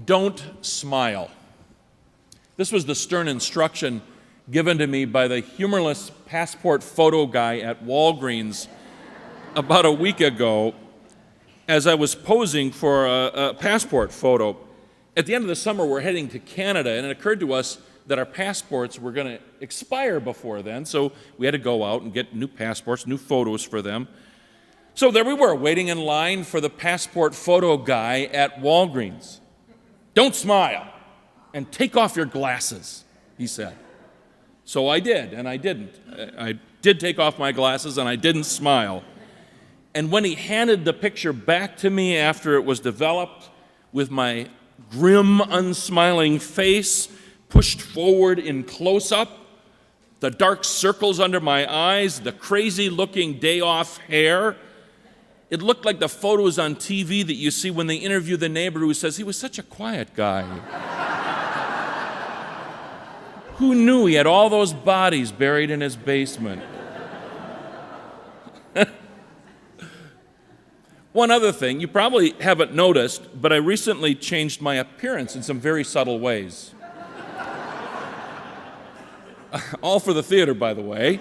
Don't smile. This was the stern instruction given to me by the humorless passport photo guy at Walgreens about a week ago as I was posing for a passport photo. At the end of the summer, we're heading to Canada, and it occurred to us that our passports were going to expire before then, so we had to go out and get new passports, new photos for them. So there we were, waiting in line for the passport photo guy at Walgreens. Don't smile and take off your glasses, he said. So I did, and I didn't. I did take off my glasses, and I didn't smile. And when he handed the picture back to me after it was developed, with my grim, unsmiling face pushed forward in close-up, the dark circles under my eyes, the crazy-looking day-off hair, it looked like the photos on TV that you see when they interview the neighbor who says, he was such a quiet guy. Who knew he had all those bodies buried in his basement? One other thing, you probably haven't noticed, but I recently changed my appearance in some very subtle ways. All for the theater, by the way.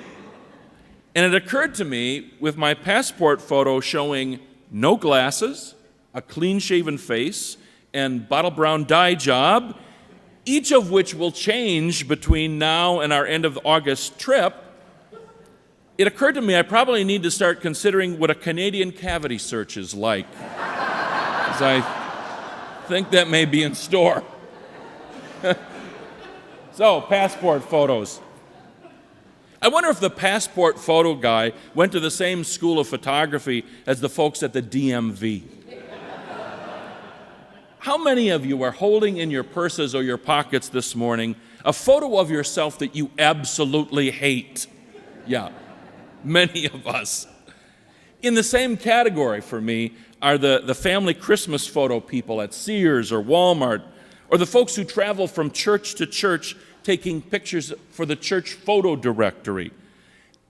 And it occurred to me, with my passport photo showing no glasses, a clean-shaven face, and bottle brown dye job, each of which will change between now and our end of August trip, it occurred to me I probably need to start considering what a Canadian cavity search is like, because I think that may be in store. So, passport photos. I wonder if the passport photo guy went to the same school of photography as the folks at the DMV. How many of you are holding in your purses or your pockets this morning a photo of yourself that you absolutely hate? Yeah, many of us. In the same category for me are the family Christmas photo people at Sears or Walmart, or the folks who travel from church to church taking pictures for the church photo directory.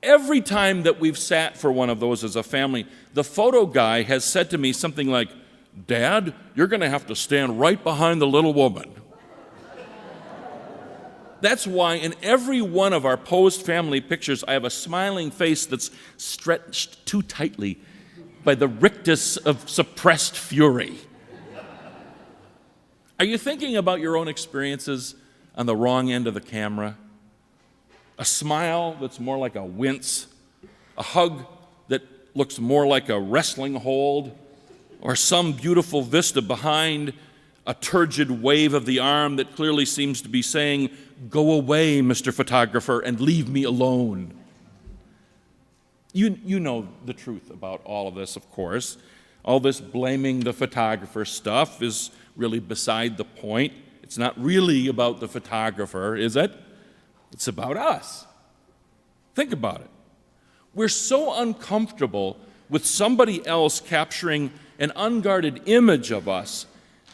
Every time that we've sat for one of those as a family, the photo guy has said to me something like, "Dad, you're going to have to stand right behind the little woman." That's why in every one of our posed family pictures, I have a smiling face that's stretched too tightly by the rictus of suppressed fury. Are you thinking about your own experiences on the wrong end of the camera? A smile that's more like a wince, a hug that looks more like a wrestling hold, or some beautiful vista behind a turgid wave of the arm that clearly seems to be saying, "Go away, Mr. Photographer, and leave me alone." You know the truth about all of this, of course. All this blaming the photographer stuff is really beside the point. It's not really about the photographer, is it? It's about us. Think about it. We're so uncomfortable with somebody else capturing an unguarded image of us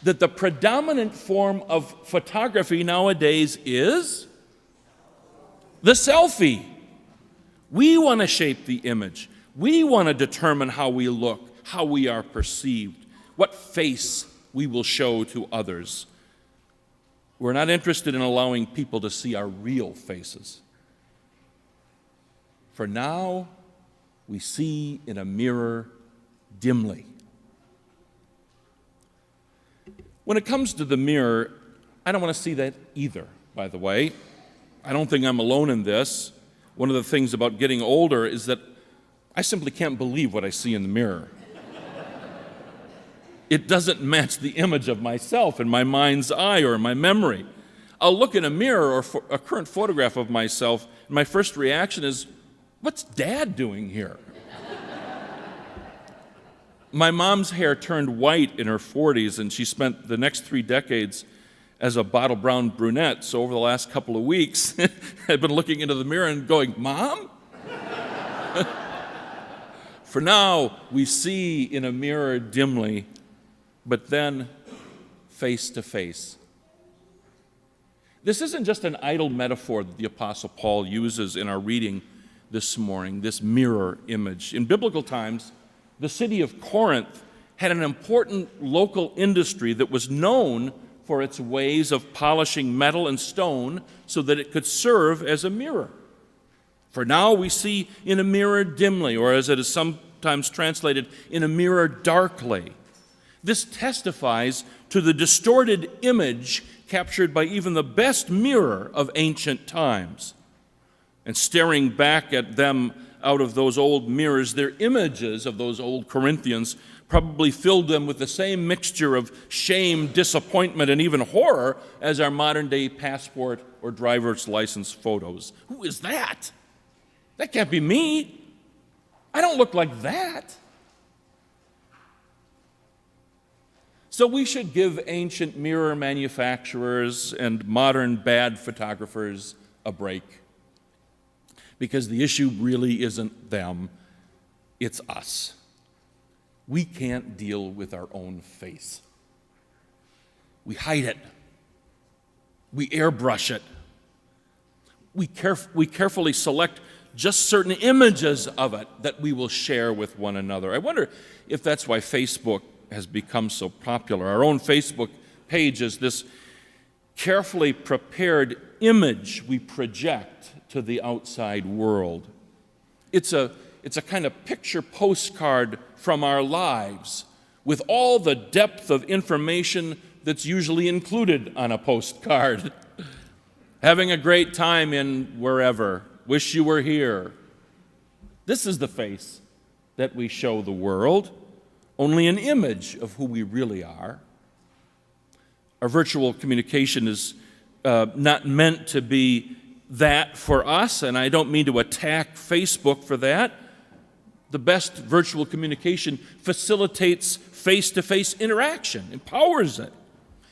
that the predominant form of photography nowadays is the selfie. We want to shape the image. We want to determine how we look, how we are perceived, what face we will show to others. We're not interested in allowing people to see our real faces. For now, we see in a mirror dimly. When it comes to the mirror, I don't want to see that either, by the way. I don't think I'm alone in this. One of the things about getting older is that I simply can't believe what I see in the mirror. It doesn't match the image of myself in my mind's eye or in my memory. I'll look in a mirror or a current photograph of myself, and my first reaction is, "What's Dad doing here?" My mom's hair turned white in her 40s, and she spent the next 3 decades as a bottle brown brunette. So over the last couple of weeks, I've been looking into the mirror and going, "Mom?" For now, we see in a mirror dimly, but then face to face. This isn't just an idle metaphor that the Apostle Paul uses in our reading this morning, this mirror image. In biblical times, the city of Corinth had an important local industry that was known for its ways of polishing metal and stone so that it could serve as a mirror. For now we see in a mirror dimly, or as it is sometimes translated, in a mirror darkly. This testifies to the distorted image captured by even the best mirror of ancient times. And staring back at them out of those old mirrors, their images of those old Corinthians probably filled them with the same mixture of shame, disappointment, and even horror as our modern-day passport or driver's license photos. Who is that? That can't be me. I don't look like that. So we should give ancient mirror manufacturers and modern bad photographers a break, because the issue really isn't them, it's us. We can't deal with our own face. We hide it. We airbrush it. We carefully select just certain images of it that we will share with one another. I wonder if that's why Facebook has become so popular. Our own Facebook page is this carefully prepared image we project to the outside world. It's a kind of picture postcard from our lives with all the depth of information that's usually included on a postcard. Having a great time in wherever. Wish you were here. This is the face that we show the world, only an image of who we really are. Our virtual communication is not meant to be that for us, and I don't mean to attack Facebook for that. The best virtual communication facilitates face-to-face interaction, empowers it.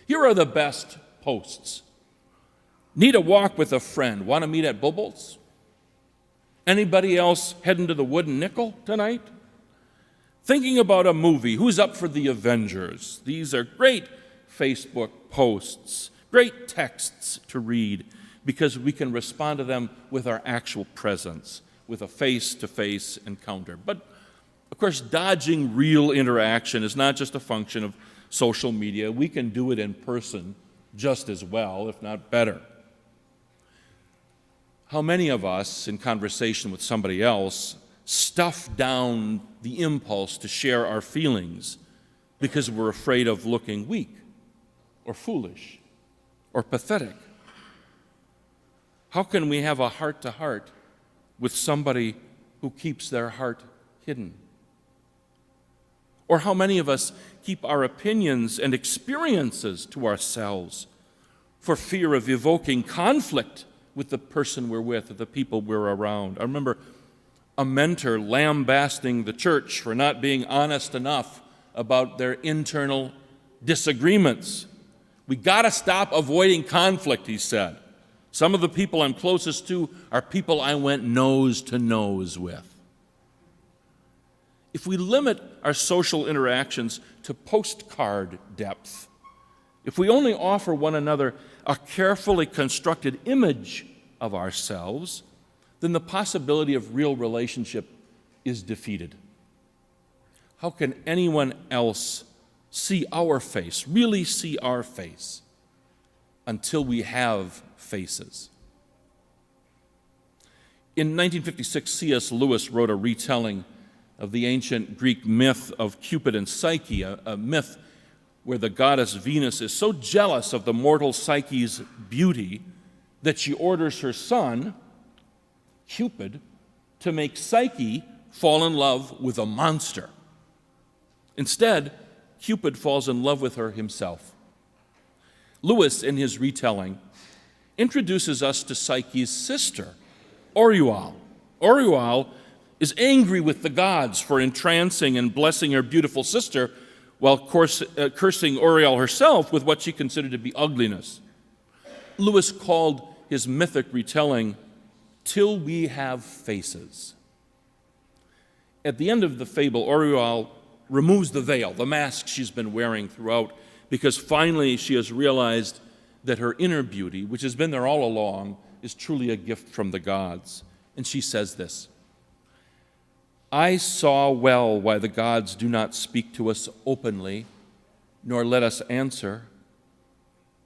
Here are the best posts. Need a walk with a friend. Want to meet at Bubbles? Anybody else heading to the Wooden Nickel tonight? Thinking about a movie. Who's up for the Avengers? These are great Facebook posts, great texts to read, because we can respond to them with our actual presence, with a face-to-face encounter. But, of course, dodging real interaction is not just a function of social media. We can do it in person just as well, if not better. How many of us, in conversation with somebody else, stuff down the impulse to share our feelings because we're afraid of looking weak or foolish or pathetic? How can we have a heart-to-heart with somebody who keeps their heart hidden? Or how many of us keep our opinions and experiences to ourselves for fear of evoking conflict with the person we're with or the people we're around? I remember a mentor lambasting the church for not being honest enough about their internal disagreements. We got to stop avoiding conflict, he said. Some of the people I'm closest to are people I went nose to nose with. If we limit our social interactions to postcard depth, if we only offer one another a carefully constructed image of ourselves, then the possibility of real relationship is defeated. How can anyone else see our face, really see our face, until we have faces? In 1956, C.S. Lewis wrote a retelling of the ancient Greek myth of Cupid and Psyche, a myth where the goddess Venus is so jealous of the mortal Psyche's beauty that she orders her son, Cupid, to make Psyche fall in love with a monster. Instead, Cupid falls in love with her himself. Lewis, in his retelling, introduces us to Psyche's sister, Orual. Orual is angry with the gods for entrancing and blessing her beautiful sister, while cursing Orual herself with what she considered to be ugliness. Lewis called his mythic retelling, "Till We Have Faces." At the end of the fable, Orual removes the veil, the mask she's been wearing throughout, because finally she has realized that her inner beauty, which has been there all along, is truly a gift from the gods. And she says this: "I saw well why the gods do not speak to us openly, nor let us answer.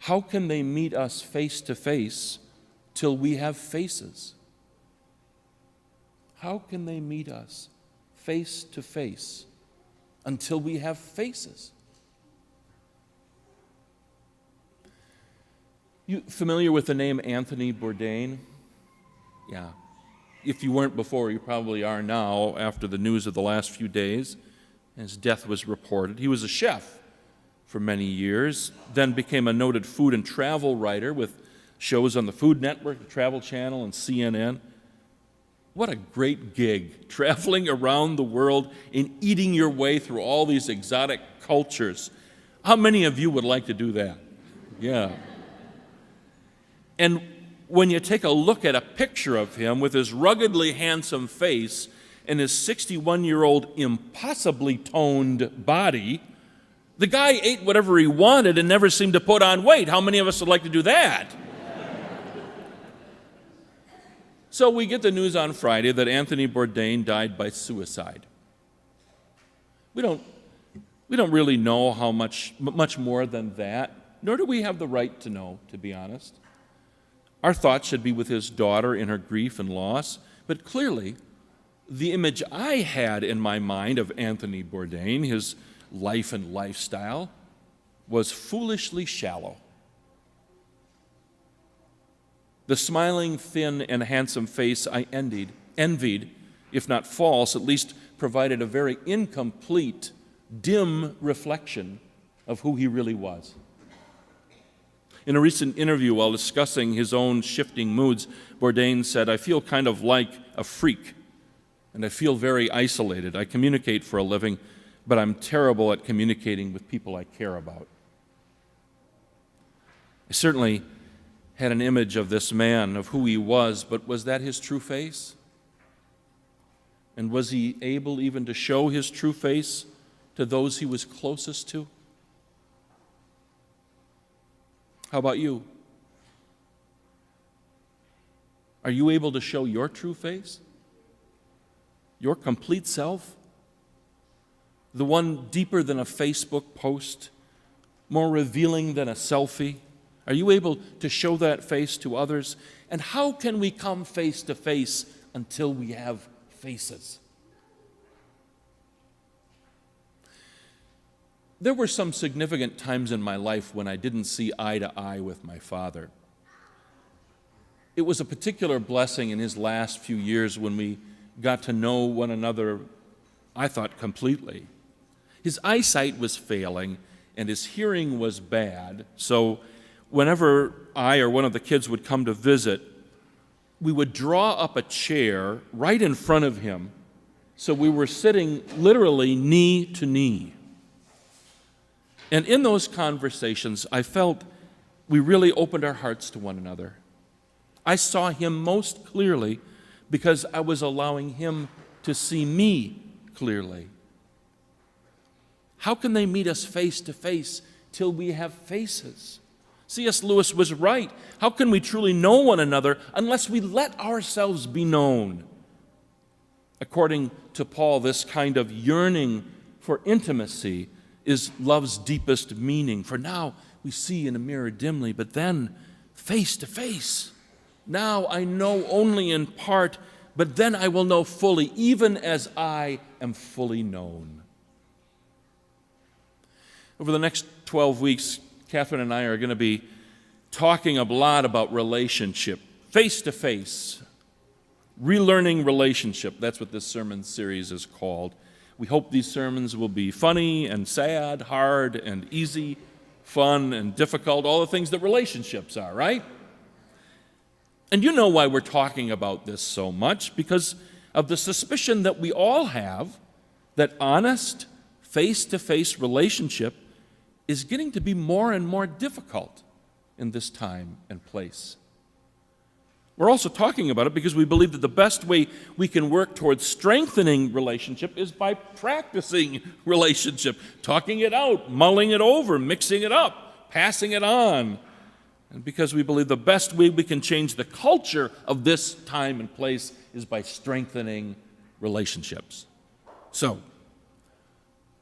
How can they meet us face to face till we have faces? How can they meet us face to face until we have faces? You familiar with the name Anthony Bourdain? Yeah. If you weren't before, you probably are now after the news of the last few days. His death was reported. He was a chef for many years, then became a noted food and travel writer with shows on the Food Network, the Travel Channel, and CNN. What a great gig, traveling around the world and eating your way through all these exotic cultures. How many of you would like to do that? Yeah. And when you take a look at a picture of him with his ruggedly handsome face and his 61-year-old impossibly toned body, the guy ate whatever he wanted and never seemed to put on weight. How many of us would like to do that? So we get the news on Friday that Anthony Bourdain died by suicide. We don't really know how much more than that, nor do we have the right to know, to be honest. Our thoughts should be with his daughter in her grief and loss, but clearly the image I had in my mind of Anthony Bourdain, his life and lifestyle, was foolishly shallow. The smiling, thin, and handsome face I envied, if not false, at least provided a very incomplete, dim reflection of who he really was. In a recent interview while discussing his own shifting moods, Bourdain said, "I feel kind of like a freak, and I feel very isolated. I communicate for a living, but I'm terrible at communicating with people I care about." I certainly had an image of this man, of who he was, but was that his true face? And was he able even to show his true face to those he was closest to? How about you? Are you able to show your true face? Your complete self? The one deeper than a Facebook post, more revealing than a selfie? Are you able to show that face to others? And how can we come face to face until we have faces? There were some significant times in my life when I didn't see eye to eye with my father. It was a particular blessing in his last few years when we got to know one another, I thought, completely. His eyesight was failing and his hearing was bad, so whenever I or one of the kids would come to visit, we would draw up a chair right in front of him so we were sitting literally knee to knee. And in those conversations, I felt we really opened our hearts to one another. I saw him most clearly because I was allowing him to see me clearly. How can they meet us face to face till we have faces? C.S. Lewis was right. How can we truly know one another unless we let ourselves be known? According to Paul, this kind of yearning for intimacy is love's deepest meaning. For now we see in a mirror dimly, but then face to face. Now I know only in part, but then I will know fully, even as I am fully known. Over the next 12 weeks, Catherine and I are going to be talking a lot about relationship, face to face, relearning relationship. That's what this sermon series is called. We hope these sermons will be funny and sad, hard and easy, fun and difficult, all the things that relationships are, right? And you know why we're talking about this so much, because of the suspicion that we all have that honest, face-to-face relationship is getting to be more and more difficult in this time and place. We're also talking about it because we believe that the best way we can work towards strengthening relationship is by practicing relationship, talking it out, mulling it over, mixing it up, passing it on. And because we believe the best way we can change the culture of this time and place is by strengthening relationships. So,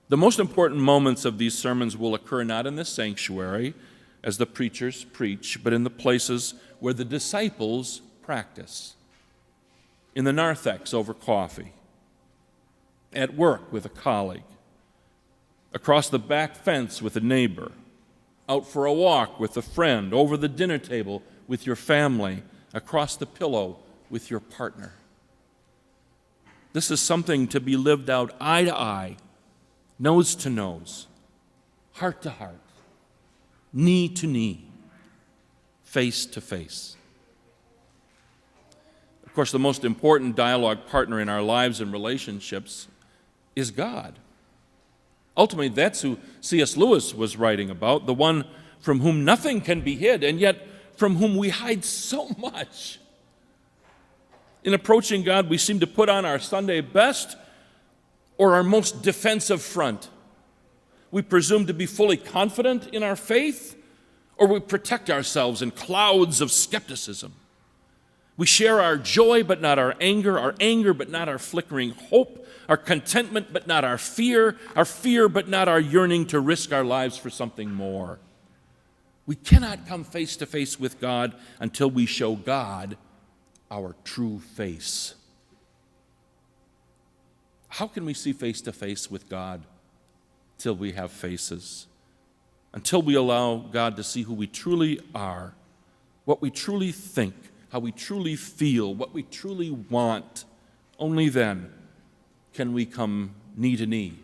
the most important moments of these sermons will occur not in this sanctuary, as the preachers preach, but in the places where the disciples practice. In the narthex over coffee, at work with a colleague, across the back fence with a neighbor, out for a walk with a friend, over the dinner table with your family, across the pillow with your partner. This is something to be lived out eye to eye, nose to nose, heart to heart, knee to knee, face to face. Of course, the most important dialogue partner in our lives and relationships is God. Ultimately, that's who C.S. Lewis was writing about, the one from whom nothing can be hid, and yet from whom we hide so much. In approaching God, we seem to put on our Sunday best or our most defensive front. We presume to be fully confident in our faith, or we protect ourselves in clouds of skepticism. We share our joy but not our anger but not our flickering hope, our contentment but not our fear but not our yearning to risk our lives for something more. We cannot come face to face with God until we show God our true face. How can we see face to face with God till we have faces? Until we allow God to see who we truly are, what we truly think, how we truly feel, what we truly want. Only then can we come knee to knee,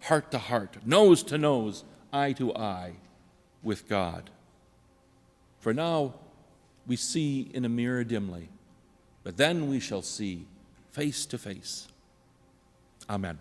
heart to heart, nose to nose, eye to eye with God. For now, we see in a mirror dimly, but then we shall see face to face. Amen.